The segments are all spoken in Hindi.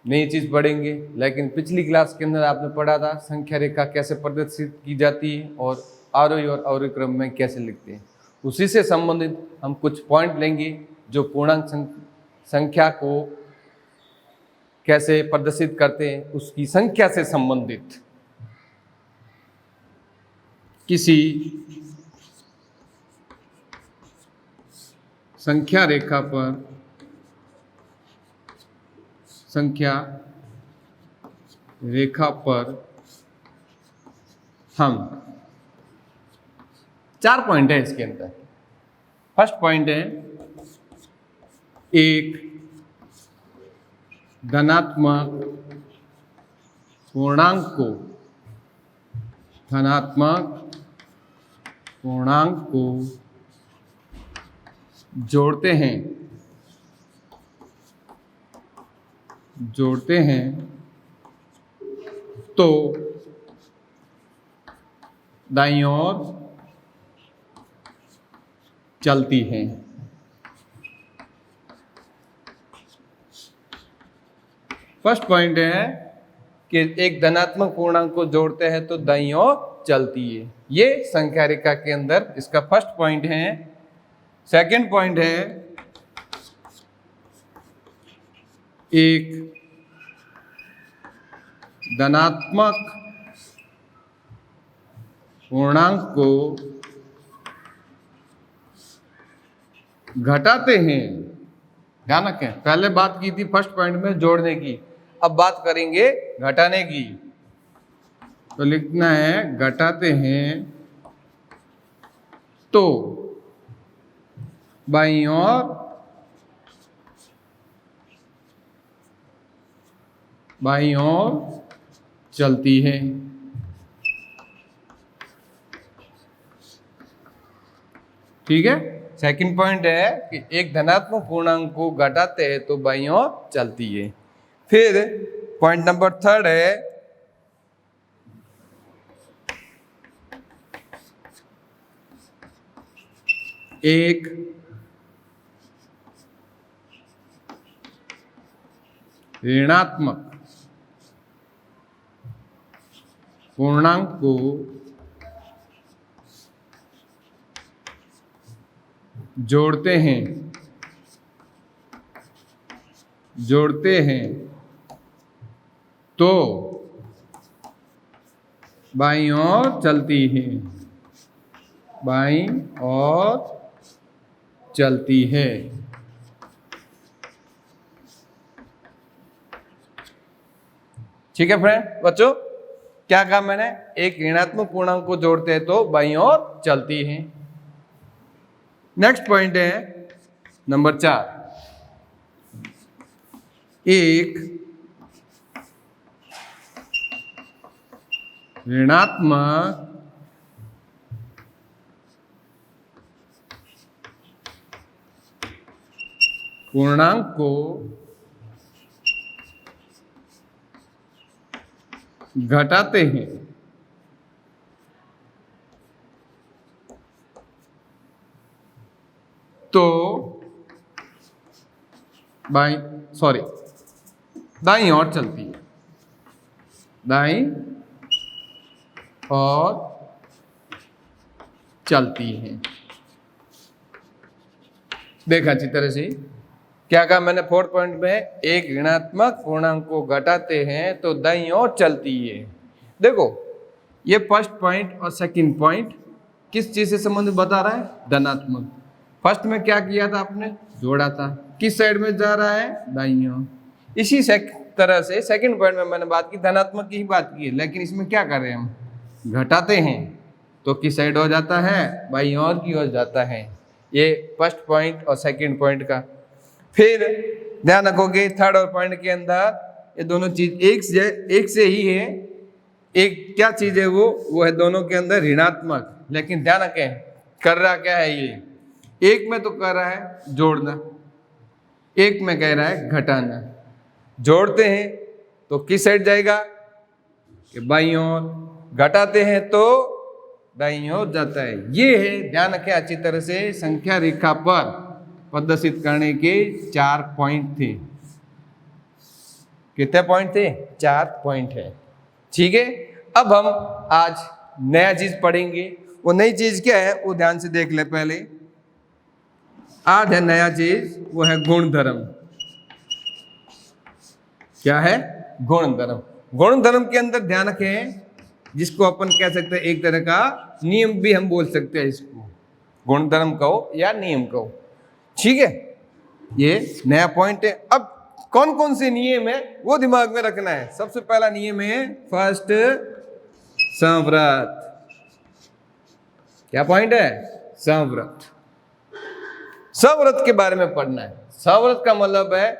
नई चीज पढ़ेंगे, लेकिन पिछली क्लास के अंदर आपने पढ़ा था संख्या रेखा कैसे प्रदर्शित की जाती है और आरोही और अवरोही क्रम में कैसे लिखते हैं। उसी से संबंधित हम कुछ पॉइंट लेंगे जो पूर्णांक संख्या को कैसे प्रदर्शित करते हैं, उसकी संख्या से संबंधित किसी संख्या रेखा पर हम 4 पॉइंट है इसके अंदर। फर्स्ट पॉइंट है एक धनात्मक पूर्णांक को जोड़ते हैं तो दाईं ओर चलती है। फर्स्ट पॉइंट है कि एक धनात्मक पूर्णांक को जोड़ते हैं तो दाईं ओर चलती है। ये संख्या रेखा के अंदर इसका फर्स्ट पॉइंट है। सेकंड पॉइंट है एक धनात्मक पूर्णांक को घटाते हैं। ध्यान रखें, पहले बात की थी फर्स्ट पॉइंट में जोड़ने की, अब बात करेंगे घटाने की। तो लिखना है घटाते हैं तो बाईं ओर चलती है। ठीक है, सेकंड पॉइंट है कि एक धनात्मक पूर्णांक को घटाते हैं तो बाईं ओर चलती है। फिर पॉइंट नंबर थर्ड है एक ऋणात्मक पूर्णांक को जोड़ते हैं तो बाईं ओर चलती है। ठीक है फ्रेंड, बच्चों क्या कहा मैंने? एक ऋणात्मक पूर्णांक को जोड़ते हैं तो बाईं ओर चलती है। नेक्स्ट पॉइंट है नंबर 4, एक ऋणात्मक पूर्णांक को घटाते हैं तो दाईं ओर चलती है। देखा अच्छी तरह से क्या कहा मैंने? फोर्थ पॉइंट में एक ऋणात्मक पूर्णांक को घटाते हैं तो दाईं ओर चलती है। देखो ये फर्स्ट पॉइंट और सेकंड पॉइंट किस चीज से संबंधित बता रहा है? धनात्मक। फर्स्ट में क्या किया था आपने? जोड़ा था। किस साइड में जा रहा है? दाईं ओर। इसी तरह से सेकंड पॉइंट में मैंने बात की धनात्मक की ही बात की है, लेकिन इसमें क्या कर रहे हैं हम? घटाते हैं तो किस साइड हो जाता है? बाईं ओर की ओर जाता है। ये फर्स्ट पॉइंट और सेकंड पॉइंट का। फिर ध्यान रखोगे थर्ड और पॉइंट के अंदर ये दोनों चीज एक से ही है। एक क्या चीज है? वो है दोनों के अंदर ऋणात्मक, लेकिन ध्यान रखें कर रहा क्या है? ये एक में तो कर रहा है जोड़ना, एक में कह रहा है घटाना। जोड़ते हैं तो किस साइड जाएगा? कि बाईं ओर। घटाते हैं तो दाईं ओर जाता है। ये है, ध्यान रखें अच्छी तरह से, संख्या रेखा पर प्रदर्शित करने के 4 पॉइंट थे। कितने पॉइंट थे? 4 पॉइंट है। ठीक है, अब हम आज नया चीज पढ़ेंगे। वो नई चीज क्या है वो ध्यान से देख ले पहले। आज है नया चीज, वो है गुणधर्म। क्या है? गुणधर्म। गुणधर्म के अंदर ध्यान रखें, जिसको अपन कह सकते हैं एक तरह का नियम भी हम बोल सकते हैं इसको, गुणधर्म कहो या नियम कहो। ठीक है, ये नया पॉइंट है। अब कौन कौन से नियम है वो दिमाग में रखना है। सबसे पहला नियम है फर्स्ट, संव्रत। क्या पॉइंट है? संव्रत। संव्रत के बारे में पढ़ना है। संव्रत का मतलब है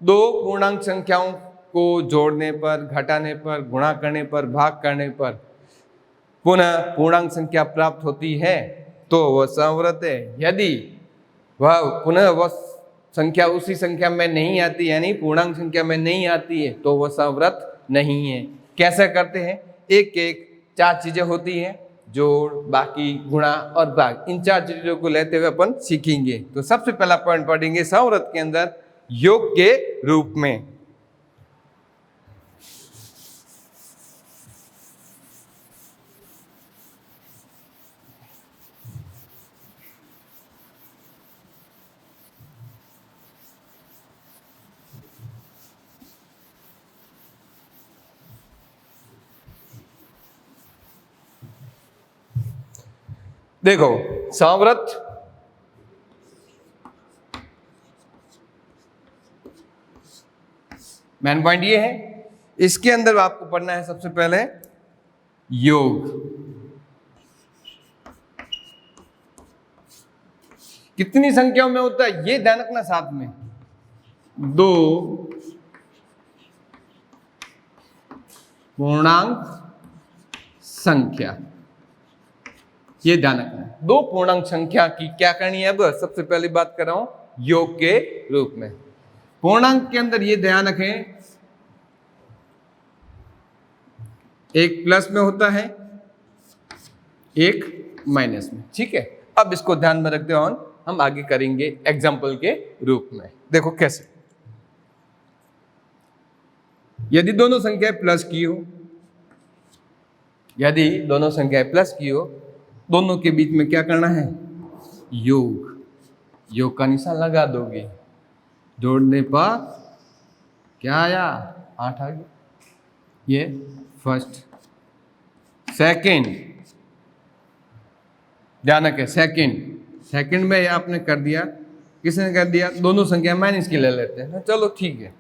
दो पूर्णांक संख्याओं को जोड़ने पर, घटाने पर, गुणा करने पर, भाग करने पर पुनः पूर्णांक संख्या प्राप्त होती है तो वह संव्रत है। यदि वह पुनः वह संख्या उसी संख्या में नहीं आती, यानी पूर्णांक संख्या में नहीं आती है, तो वह संव्रत नहीं है। कैसे करते हैं? एक एक 4 चीजें होती हैं, जोड़, बाकी, गुणा और भाग। इन 4 चीजों को लेते हुए अपन सीखेंगे। तो सबसे पहला पॉइंट पढ़ेंगे संव्रत के अंदर योग के रूप में। देखो, संव्रत मेन पॉइंट ये है, इसके अंदर आपको पढ़ना है सबसे पहले योग। कितनी संख्याओं में होता है ये ध्यान रखना साथ में। 2 पूर्णांक संख्या, ये ध्यान रखना है। 2 पूर्णांक संख्या की क्या करनी है? अब सबसे पहली बात कर रहा हूं योग के रूप में। पूर्णांक के अंदर ये ध्यान रखें, एक प्लस में होता है, एक माइनस में। ठीक है, अब इसको ध्यान में रखते हुए हम आगे करेंगे एग्जाम्पल के रूप में। देखो कैसे। यदि दोनों संख्याएं प्लस की हो, यदि दोनों संख्याएं प्लस की हो, दोनों के बीच में क्या करना है? योग। योग का निशान लगा दोगे, जोड़ने पर क्या आया? 8 आ गया। ये फर्स्ट। सेकंड, ध्यान रखें, सेकंड में आपने कर दिया, किसने कर दिया? दोनों संख्या माइनस की ले लेते हैं, चलो ठीक है।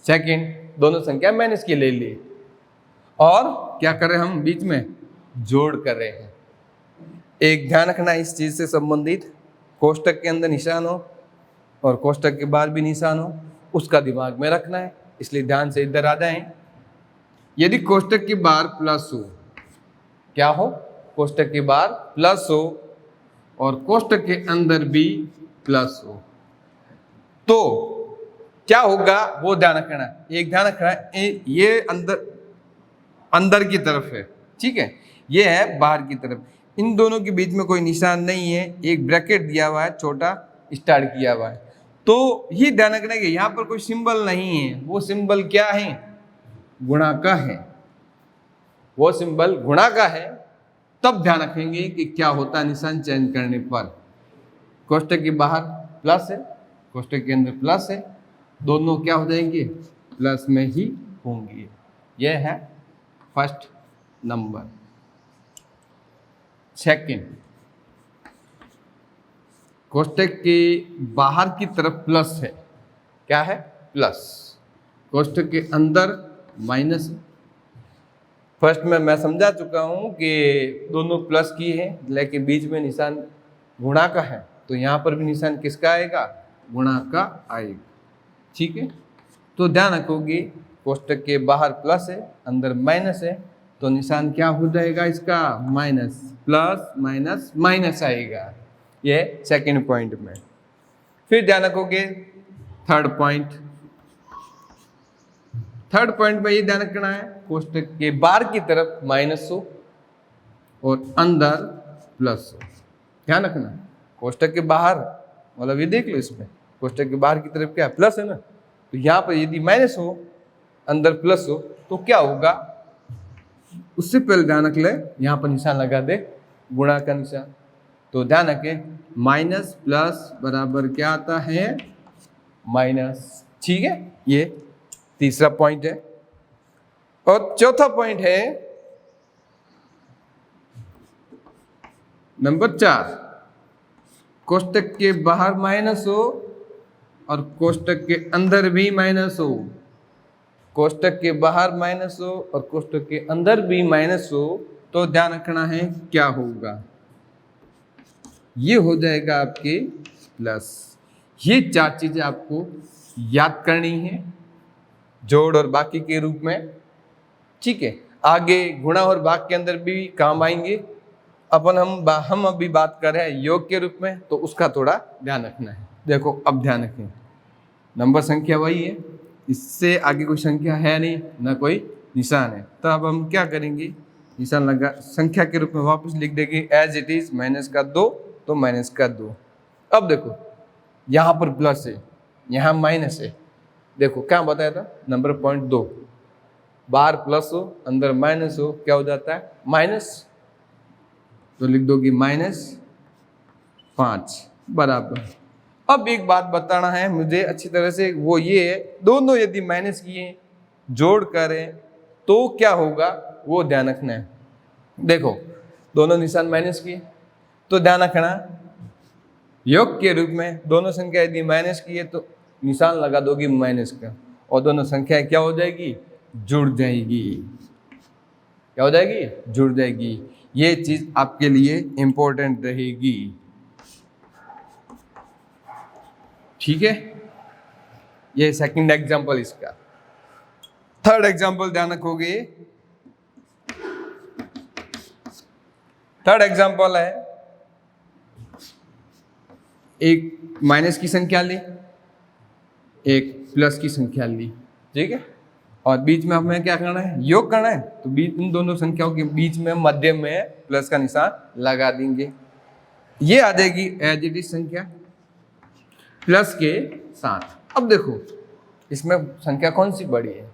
सेकंड, दोनों संख्या माइनस की ले ली और क्या कर रहे हैं हम? बीच में जोड़ कर रहे हैं। एक ध्यान रखना इस चीज से संबंधित, कोष्टक के अंदर निशान हो और कोष्टक के बाहर भी निशान हो, उसका दिमाग में रखना है। इसलिए ध्यान से इधर आ जाएं। यदि कोष्टक के बाहर प्लस हो, क्या हो? कोष्टक के बाहर प्लस हो और कोष्टक के अंदर भी प्लस हो, तो क्या होगा वो ध्यान रखना। एक ध्यान रखना, ये अंदर की तरफ है, ठीक है, ये है बाहर की तरफ। इन दोनों के बीच में कोई निशान नहीं है, एक ब्रैकेट दिया हुआ है, छोटा स्टार्ट किया हुआ है। तो ये ध्यान रखना कि यहाँ पर कोई सिंबल नहीं है। वो सिंबल क्या है? गुणा का है। वो सिंबल गुणा का है। तब ध्यान रखेंगे कि क्या होता है निशान चेंज करने पर। कोष्टक के बाहर प्लस है, कोष्टक के अंदर प्लस है, दोनों क्या हो जाएंगे? प्लस में ही होंगे। यह है फर्स्ट नंबर। सेकंड, कोष्टक के बाहर की तरफ प्लस है। क्या है? प्लस। कोष्टक के अंदर माइनस है। फर्स्ट में मैं समझा चुका हूं कि दोनों प्लस की है, लेकिन बीच में निशान गुणा का है, तो यहां पर भी निशान किसका आएगा? गुणा का आएगा। ठीक है, तो ध्यान रखोगे कोष्टक के बाहर प्लस है, अंदर माइनस है, तो निशान क्या हो जाएगा इसका? माइनस। प्लस माइनस माइनस आएगा। ये सेकंड पॉइंट में। फिर ध्यान रखोगे थर्ड पॉइंट में ये ध्यान रखना है, कोष्टक के बाहर की तरफ माइनस हो और अंदर प्लस हो। ध्यान रखना, कोष्टक के बाहर मतलब ये देख लो, इसमें कोष्टक के बाहर की तरफ क्या है? प्लस है ना, तो यहाँ पर यदि माइनस हो अंदर प्लस हो तो क्या होगा, उससे पहले ध्यान रख ले, यहाँ पर निशान लगा दे गुणा का निशान। तो ध्यान रखें माइनस प्लस बराबर क्या आता है, माइनस। ठीक है, ये तीसरा पॉइंट है। और चौथा पॉइंट है नंबर 4, कोष्टक के बाहर माइनस हो और कोष्टक के अंदर भी माइनस हो। कोष्टक के बाहर माइनस हो और कोष्टक के अंदर भी माइनस हो तो ध्यान रखना है क्या होगा, ये हो जाएगा आपके प्लस। ये 4 चीजें आपको याद करनी है जोड़ और बाकी के रूप में। ठीक है, आगे गुणा और भाग के अंदर भी काम आएंगे। हम अभी बात कर रहे हैं योग के रूप में, तो उसका थोड़ा ध्यान रखना है। देखो अब ध्यान रखें, नंबर संख्या वही है, इससे आगे कोई संख्या है नहीं, ना कोई निशान है। तो अब हम क्या करेंगे, निशान लगा संख्या के रूप में वापस लिख देंगे एज इट इज, माइनस का 2 तो माइनस का 2। अब देखो यहाँ पर प्लस है, यहाँ माइनस है। देखो क्या बताया था, नंबर पॉइंट 2, बाहर प्लस हो अंदर माइनस हो क्या हो जाता है, माइनस। तो लिख दोगे -5 बराबर। अब एक बात बताना है मुझे अच्छी तरह से, वो ये है दोनों यदि माइनस किए जोड़ करें तो क्या होगा वो ध्यान रखना है। देखो दोनों निशान माइनस किए तो ध्यान रखना योग के रूप में दोनों संख्या यदि माइनस की है तो निशान लगा दोगी माइनस का, और दोनों संख्या क्या हो जाएगी, जुड़ जाएगी। क्या हो जाएगी, जुड़ जाएगी। ये चीज आपके लिए इंपॉर्टेंट रहेगी। ठीक है, ये सेकंड एग्जांपल इसका। थर्ड एग्जांपल ध्यान रखोगे, थर्ड एग्जांपल है एक माइनस की संख्या ली, एक प्लस की संख्या ली। ठीक है, और बीच में हमें क्या करना है, योग करना है। तो बीच इन दोनों संख्याओं के बीच में मध्य में प्लस का निशान लगा देंगे। ये आ जाएगी एज इट इज संख्या प्लस के साथ। अब देखो इसमें संख्या कौन सी बड़ी है,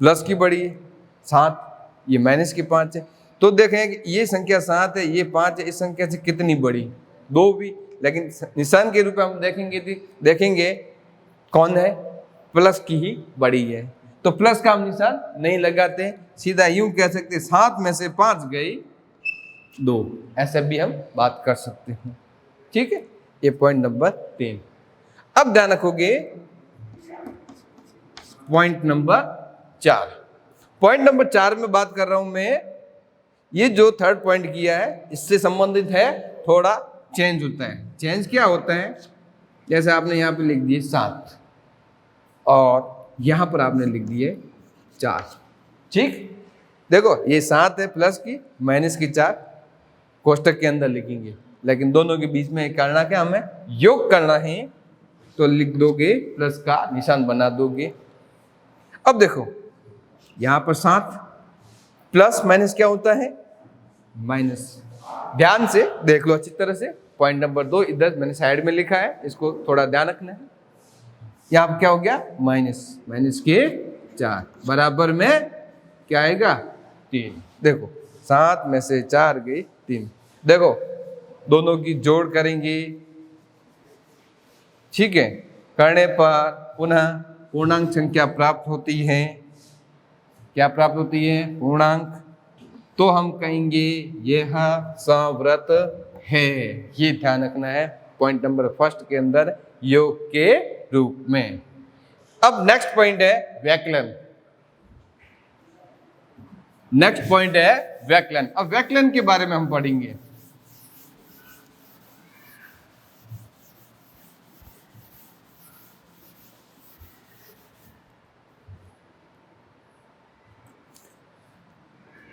प्लस की बड़ी है 7, ये माइनस की 5 है। तो देखें कि ये संख्या 7 है, ये 5 है, इस संख्या से कितनी बड़ी, 2 भी। लेकिन निशान के रूप में हम देखेंगे कौन है, प्लस की ही बड़ी है। तो प्लस का हम निशान नहीं लगाते, सीधा यूं कह सकते 7 में से 5 गई 2, ऐसे भी हम बात कर सकते हैं। ठीक है, ये पॉइंट नंबर 3। अब ध्यान रखोगे पॉइंट नंबर 4। पॉइंट नंबर 4 में बात कर रहा हूं मैं, ये जो थर्ड पॉइंट किया है इससे संबंधित है, थोड़ा चेंज होता है। चेंज क्या होता है, जैसे आपने यहाँ पे लिख दिए 7 और यहाँ पर आपने लिख दिए 4। ठीक, देखो ये 7 है प्लस की, माइनस की 4 कोष्टक के अंदर लिखेंगे, लेकिन दोनों के बीच में करना क्या, हमें योग करना है। तो लिख दोगे प्लस का निशान बना दोगे। अब देखो यहाँ पर 7 प्लस माइनस क्या होता है, माइनस। ध्यान से देख लो अच्छी तरह से, पॉइंट नंबर 2 इधर मैंने साइड में लिखा है, इसको थोड़ा ध्यान रखना है। यहाँ पर क्या हो गया, माइनस के 4 बराबर में क्या आएगा, 3। देखो 7 में से 4 गई 3। देखो दोनों की जोड़ करेंगे, ठीक है, करने पर पुनः पूर्णांक संख्या प्राप्त होती है। क्या प्राप्त होती है, पूर्णांक। तो हम कहेंगे यह संवृत है। ये ध्यान रखना है पॉइंट नंबर 1 के अंदर, योग के रूप में। अब नेक्स्ट पॉइंट है व्यकलन। नेक्स्ट पॉइंट है व्यकलन। अब व्यकलन के बारे में हम पढ़ेंगे।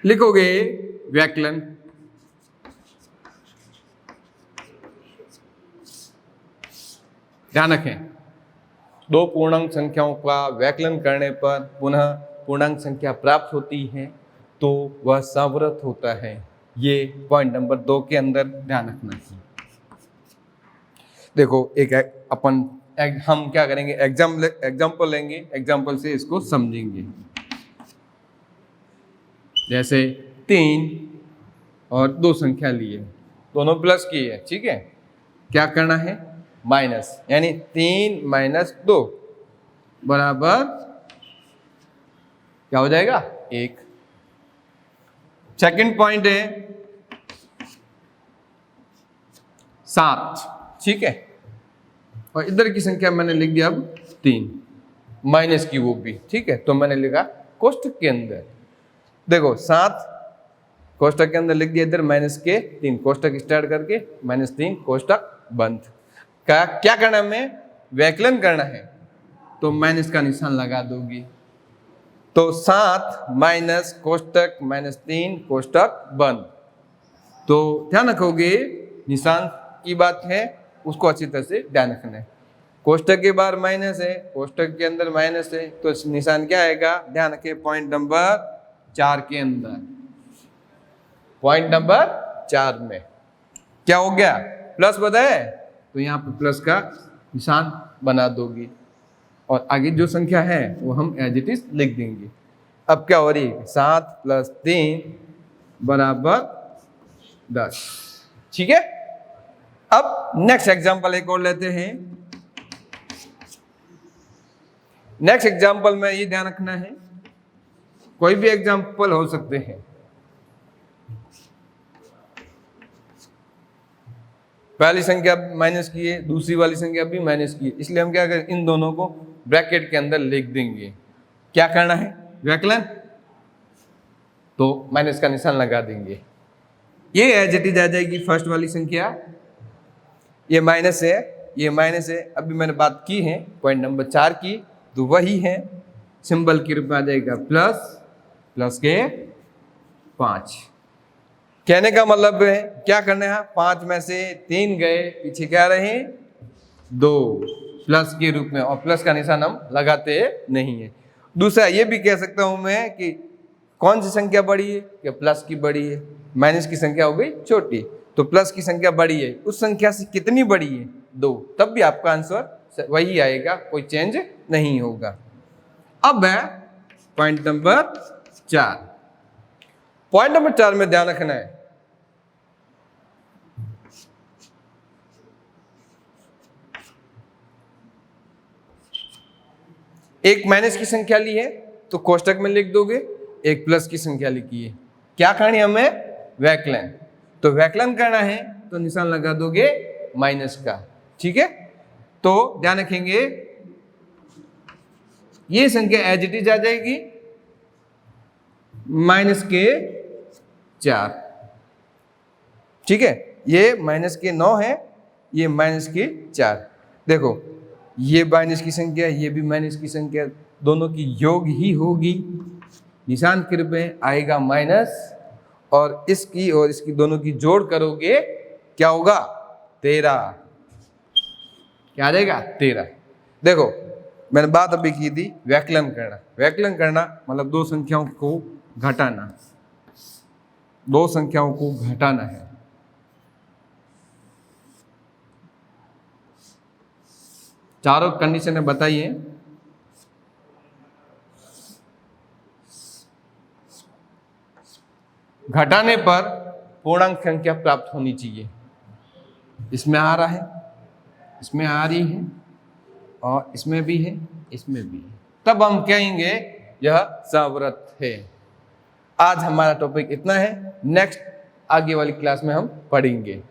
लिखोगे व्यकलन। ध्यान रखें, 2 पूर्णांक संख्याओं का व्यकलन करने पर पुनः पूर्णांक संख्या प्राप्त होती है तो वह संवृत होता है। ये पॉइंट नंबर 2 के अंदर ध्यान रखना है। देखो एक अपन हम क्या करेंगे, एग्जाम्पल लेंगे, एग्जाम्पल से इसको समझेंगे। जैसे 3 और 2 संख्या लिए, दोनों प्लस की है, ठीक है, क्या करना है, माइनस, यानी 3 - 2 बराबर क्या हो जाएगा, 1। सेकंड पॉइंट है 7, ठीक है, और इधर की संख्या मैंने लिख दिया अब 3, माइनस की वो भी, ठीक है, तो मैंने लिखा कोष्टक के अंदर, देखो 7 कोष्टक के अंदर लिख दिया, इधर -3, कोष्टक स्टार्ट करके -3 कोष्टक बंद। क्या करना है, हमें व्यकलन करना है, तो माइनस का निशान लगा दोगी, तो 7 माइनस कोष्टक -3 कोष्टक बंद। तो ध्यान रखोगे, निशान की बात है, उसको अच्छी तरह से ध्यान रखना है। कोष्टक के बाहर माइनस है, कोष्टक के अंदर माइनस है, तो निशान क्या आएगा, ध्यान रखिए, पॉइंट नंबर 4 के अंदर, पॉइंट नंबर 4 में क्या हो गया, प्लस बताए, तो यहाँ पे प्लस का निशान बना दोगी, और आगे जो संख्या है वो हम एज इट इज लिख देंगे। अब क्या हो रही है, 7 + 3 बराबर 10, ठीक है। अब नेक्स्ट एग्जाम्पल एक और लेते हैं। नेक्स्ट एग्जाम्पल में ये ध्यान रखना है, कोई भी एग्जाम्पल हो सकते हैं, पहली संख्या माइनस की है, दूसरी वाली संख्या भी माइनस की है, इसलिए हम क्या करें, इन दोनों को ब्रैकेट के अंदर लिख देंगे। क्या करना है, व्यकलन, तो माइनस का निशान लगा देंगे, ये एज इट इज आ जाएगी फर्स्ट वाली संख्या, ये माइनस है, ये माइनस है, अभी मैंने बात की है पॉइंट नंबर 4 की, तो वही है, सिंबल के रूप में आ जाएगा प्लस, प्लस के 5। कहने का मतलब है क्या करना है, 5 में से 3 गए, पीछे क्या रहे, 2, प्लस के रूप में, और प्लस का निशान हम लगाते नहीं है। दूसरा ये भी कह सकता हूं मैं कि कौन सी संख्या बड़ी है, कि प्लस की बड़ी है, माइनस की संख्या हो गई छोटी, तो प्लस की संख्या बड़ी है, उस संख्या से कितनी बड़ी है, 2, तब भी आपका आंसर वही आएगा, कोई चेंज नहीं होगा। अब है पॉइंट नंबर 4। पॉइंट नंबर 4 में ध्यान रखना है, एक माइनस की संख्या ली है तो कोष्टक में लिख दोगे, एक प्लस की संख्या लिखी है, क्या करनी है हमें, व्यकलन, तो व्यकलन करना है तो निशान लगा दोगे माइनस का, ठीक है। तो ध्यान रखेंगे, ये संख्या एज इट इज आ जाएगी -4, ठीक है, ये -9 है, ये -4, देखो ये माइनस की संख्या, ये भी माइनस की संख्या, दोनों की योग ही होगी, निशान के रूप में आएगा माइनस, और इसकी दोनों की जोड़ करोगे क्या होगा, 13, क्या आ जाएगा, 13। देखो मैंने बात अभी की थी व्यकलन करना, व्यकलन करना मतलब 2 संख्याओं को घटाना, 2 संख्याओं को घटाना है। चारों कंडीशन बताइए, घटाने पर पूर्णांक संख्या प्राप्त होनी चाहिए, इसमें आ रहा है, इसमें आ रही है, और इसमें भी है, इसमें भी है, तब हम कहेंगे यह सवृत है। आज हमारा टॉपिक इतना है, नेक्स्ट आगे वाली क्लास में हम पढ़ेंगे।